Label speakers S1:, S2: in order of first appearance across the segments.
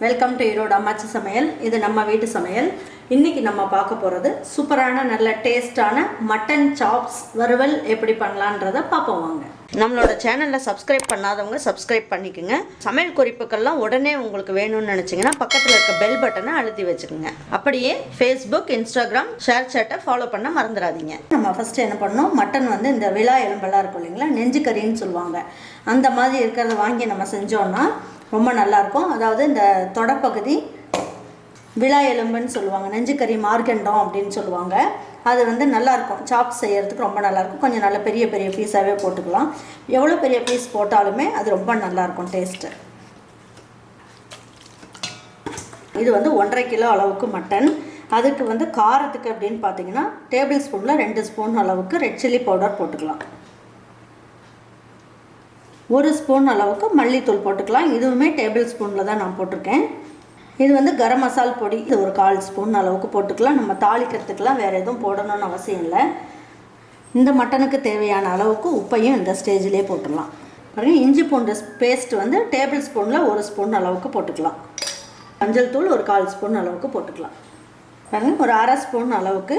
S1: Welcome to Erode அம்மாச்சி சமையல். இது நம்ம வீட்டு சமையல். இன்றைக்கி நம்ம பார்க்க போகிறது சூப்பரான நல்ல டேஸ்டான மட்டன் சாப்ஸ் வறுவல் எப்படி பண்ணலான்றதை பார்ப்போம் வாங்க. நம்மளோட சேனலில் சப்ஸ்கிரைப் பண்ணாதவங்க சப்ஸ்கிரைப் பண்ணிக்கோங்க. சமையல் குறிப்புக்கள்லாம் உடனே உங்களுக்கு வேணும்னு நினச்சிங்கன்னா பக்கத்தில் இருக்க பெல் பட்டனை அழுத்தி வச்சுக்கோங்க. அப்படியே ஃபேஸ்புக், இன்ஸ்டாகிராம், ஷேர் சேட்டை ஃபாலோ பண்ண மறந்துடாதீங்க. நம்ம ஃபஸ்ட்டு என்ன பண்ணோம், மட்டன் வந்து இந்த விலா எலும்பெல்லாம் இருக்கும் இல்லைங்களா, நெஞ்சு கறின்னு சொல்லுவாங்க, அந்த மாதிரி இருக்கிறத வாங்கி நம்ம செஞ்சோன்னா ரொம்ப நல்லாயிருக்கும். அதாவது இந்த தொடப்பகுதி விலா எலும்புன்னு சொல்லுவாங்க, நெஞ்சுக்கறி மார்க்கெண்டோம் அப்படின்னு சொல்லுவாங்க. அது வந்து நல்லாயிருக்கும், சாப்ஸ் செய்கிறதுக்கு ரொம்ப நல்லாயிருக்கும். கொஞ்சம் நல்ல பெரிய பெரிய பீஸாகவே போட்டுக்கலாம். எவ்வளோ பெரிய பீஸ் போட்டாலுமே அது ரொம்ப நல்லாயிருக்கும் டேஸ்ட்டு. இது வந்து 1.5 கிலோ அளவுக்கு மட்டன். அதுக்கு வந்து காரத்துக்கு அப்படின்னு பார்த்தீங்கன்னா டேபிள் ஸ்பூனில் 2 ஸ்பூன் அளவுக்கு ரெட் சில்லி பவுடர் போட்டுக்கலாம். 1 ஸ்பூன் அளவுக்கு மல்லித்தூள் போட்டுக்கலாம். இதுவுமே டேபிள் ஸ்பூனில் தான் நான் போட்டிருக்கேன். இது வந்து கரம் மசால் பொடி, இது ஒரு 1/4 ஸ்பூன் அளவுக்கு போட்டுக்கலாம். நம்ம தாளிக்கிறதுக்கெலாம் வேறு எதுவும் போடணும்னு அவசியம் இல்லை. இந்த மட்டனுக்கு தேவையான அளவுக்கு உப்பையும் இந்த ஸ்டேஜிலே போட்டுடலாம். பாருங்கள், இஞ்சி பூண்டு பேஸ்ட் வந்து டேபிள் ஸ்பூனில் 1 ஸ்பூன் அளவுக்கு போட்டுக்கலாம். மஞ்சள் தூள் ஒரு 1/4 ஸ்பூன் அளவுக்கு போட்டுக்கலாம். பாருங்கள், ஒரு 1/2 ஸ்பூன் அளவுக்கு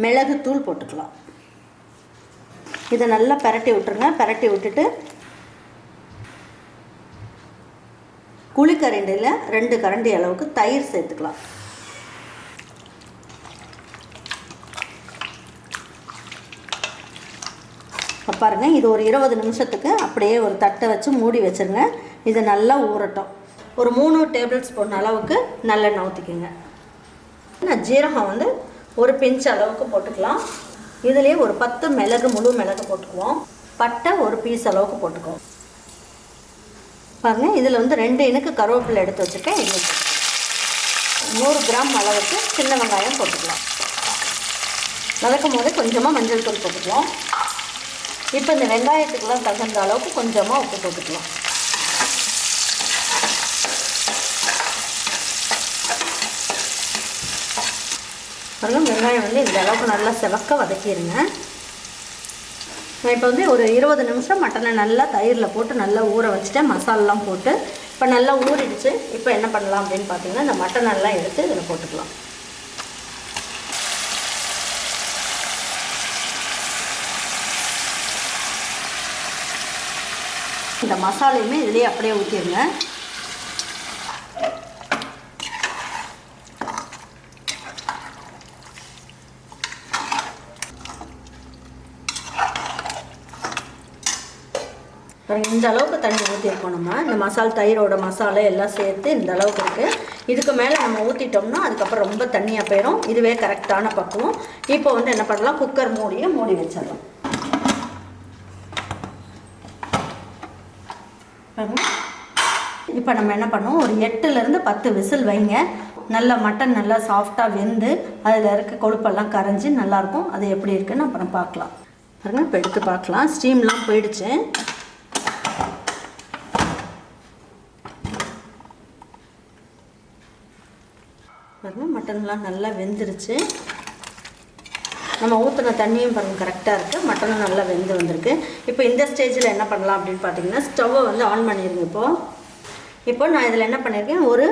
S1: மிளகுத்தூள் போட்டுக்கலாம். இதை நல்லா பரட்டி விட்டுருங்க. பரட்டி விட்டுட்டு குழிக்கரண்டியில் 2 கரண்டி அளவுக்கு தயிர் சேர்த்துக்கலாம். பாருங்கள், இது ஒரு 20 நிமிஷத்துக்கு அப்படியே ஒரு தட்டை வச்சு மூடி வச்சுருங்க. இது நல்லா ஊறட்டும். ஒரு 3 டேபிள் ஸ்பூன் அளவுக்கு நல்லெண்ணெய் ஊற்றிக்குங்க. ஜீரகம் வந்து ஒரு பிஞ்ச் அளவுக்கு போட்டுக்கலாம். இதுலேயே ஒரு 10 மிளகு, முழு மிளகு போட்டுக்குவோம். பட்டை ஒரு பீஸ் அளவுக்கு போட்டுக்குவோம். பாருங்கள், இதில் வந்து 2 இனுக்கு கருவேப்பிலை எடுத்து வச்சுருக்கேன். இது 100 கிராம் அளவுக்கு சின்ன வெங்காயம் போட்டுக்கலாம். வதக்கும் போது கொஞ்சமாக மஞ்சள் தூள் போட்டுக்கலாம். இப்போ இந்த வெங்காயத்துக்கெல்லாம் தகுந்த அளவுக்கு கொஞ்சமாக உப்பு போட்டுக்கலாம். பாருங்கள், வெங்காயம் வந்து இந்த அளவுக்கு நல்லா செவக்க வதக்கிடுங்க. நான் இப்போ வந்து ஒரு 20 நிமிஷம் மட்டனை நல்லா தயிரில் போட்டு நல்லா ஊற வச்சுட்டேன். மசாலெலாம் போட்டு இப்போ நல்லா ஊறிடுச்சு. இப்போ என்ன பண்ணலாம் அப்படின்னு பார்த்தீங்கன்னா, இந்த மட்டனெல்லாம் எடுத்து இதில் போட்டுக்கலாம். இந்த மசாலையுமே இதுலேயே அப்படியே ஊற்றிடுங்க. இந்த அளவுக்கு தண்ணி ஊற்றிருக்கோம். நம்ம இந்த மசாலா, தயிரோட மசாலா எல்லாம் சேர்த்து இந்த அளவுக்கு இருக்குது. இதுக்கு மேலே நம்ம ஊற்றிட்டோம்னா அதுக்கப்புறம் ரொம்ப தண்ணியாக போயிடும். இதுவே கரெக்டான பக்குவம். இப்போ வந்து என்ன பண்ணலாம், குக்கர் மூடி வச்சிடலாம். இப்போ நம்ம என்ன பண்ணுவோம், ஒரு 8லேருந்து 10 விசில் வைங்க. நல்லா மட்டன் நல்லா சாஃப்டாக வெந்து அதில் இருக்க கொழுப்பெல்லாம் கரைஞ்சி நல்லாயிருக்கும். அது எப்படி இருக்குன்னு அப்புறம் பார்க்கலாம். பாருங்கள், இப்போ எடுத்து பார்க்கலாம். ஸ்டீம்லாம் போயிடுச்சு. பாருங்கள், மட்டன்லாம் நல்லா வெந்துருச்சு. நம்ம ஊற்றின தண்ணியும் பாருங்கள் கரெக்டாக இருக்குது. மட்டனும் நல்லா வெந்து வந்திருக்கு. இப்போ இந்த ஸ்டேஜில் என்ன பண்ணலாம் அப்படின்னு பார்த்தீங்கன்னா, ஸ்டவ்வை வந்து ஆன் பண்ணிடுங்க. இப்போ நான் இதில் என்ன பண்ணியிருக்கேன், ஒரு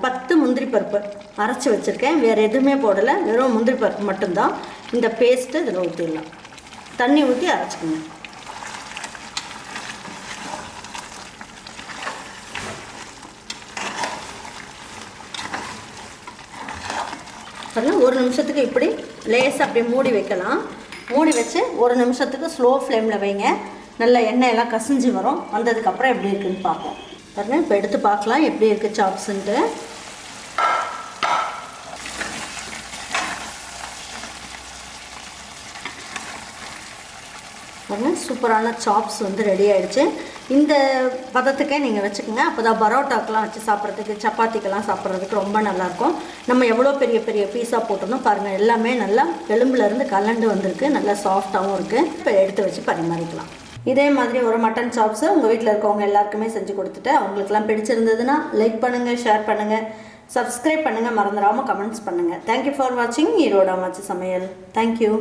S1: 10 முந்திரி பருப்பு அரைச்சி வச்சுருக்கேன். வேறு எதுவுமே போடலை, வெறும் முந்திரி பருப்பு மட்டும்தான். இந்த பேஸ்ட்டு இதில் ஊற்றிடலாம். தண்ணி ஊற்றி அரைச்சிக்கோங்க. பாருங்கள், 1 நிமிஷத்துக்கு இப்படி லேசாக அப்படியே மூடி வைக்கலாம். மூடி வச்சு 1 நிமிஷத்துக்கு ஸ்லோ ஃப்ளேமில் வைங்க. நல்லா எண்ணெயெல்லாம் கசிஞ்சு வரும். வந்ததுக்கப்புறம் எப்படி இருக்குதுன்னு பார்ப்போம். பாருங்கள், இப்போ எடுத்து பார்க்கலாம் எப்படி இருக்குது சாப்ஸுன்ட்டு. பாருங்கள், சூப்பரான சாப்ஸ் வந்து ரெடி ஆகிடுச்சு. இந்த பதத்துக்கே நீங்கள் வச்சுக்கோங்க. அப்போ தான் பரோட்டாக்கெலாம் வச்சு சாப்பிட்றதுக்கு, சப்பாத்திக்கெல்லாம் சாப்பிட்றதுக்கு ரொம்ப நல்லாயிருக்கும். நம்ம எவ்வளோ பெரிய பெரிய பீஸா போட்டோம்னா பாருங்கள், எல்லாமே நல்லா எலும்புலேருந்து கலண்டு வந்திருக்கு. நல்லா சாஃப்டாகவும் இருக்குது. இப்போ எடுத்து வச்சு பரிமாறிக்கலாம். இதே மாதிரி ஒரு மட்டன் சாப்ஸை உங்கள் வீட்டில் இருக்கவங்க எல்லாருக்குமே செஞ்சு கொடுத்துட்டு, அவங்களுக்குலாம் பிடிச்சிருந்ததுன்னா லைக் பண்ணுங்கள், ஷேர் பண்ணுங்கள், சப்ஸ்கிரைப் பண்ணுங்கள், மறந்துடாமல் கமெண்ட்ஸ் பண்ணுங்கள். தேங்க்யூ ஃபார் வாட்சிங் ஈரோடு அம்மாச்சி சமையல். தேங்க்யூ.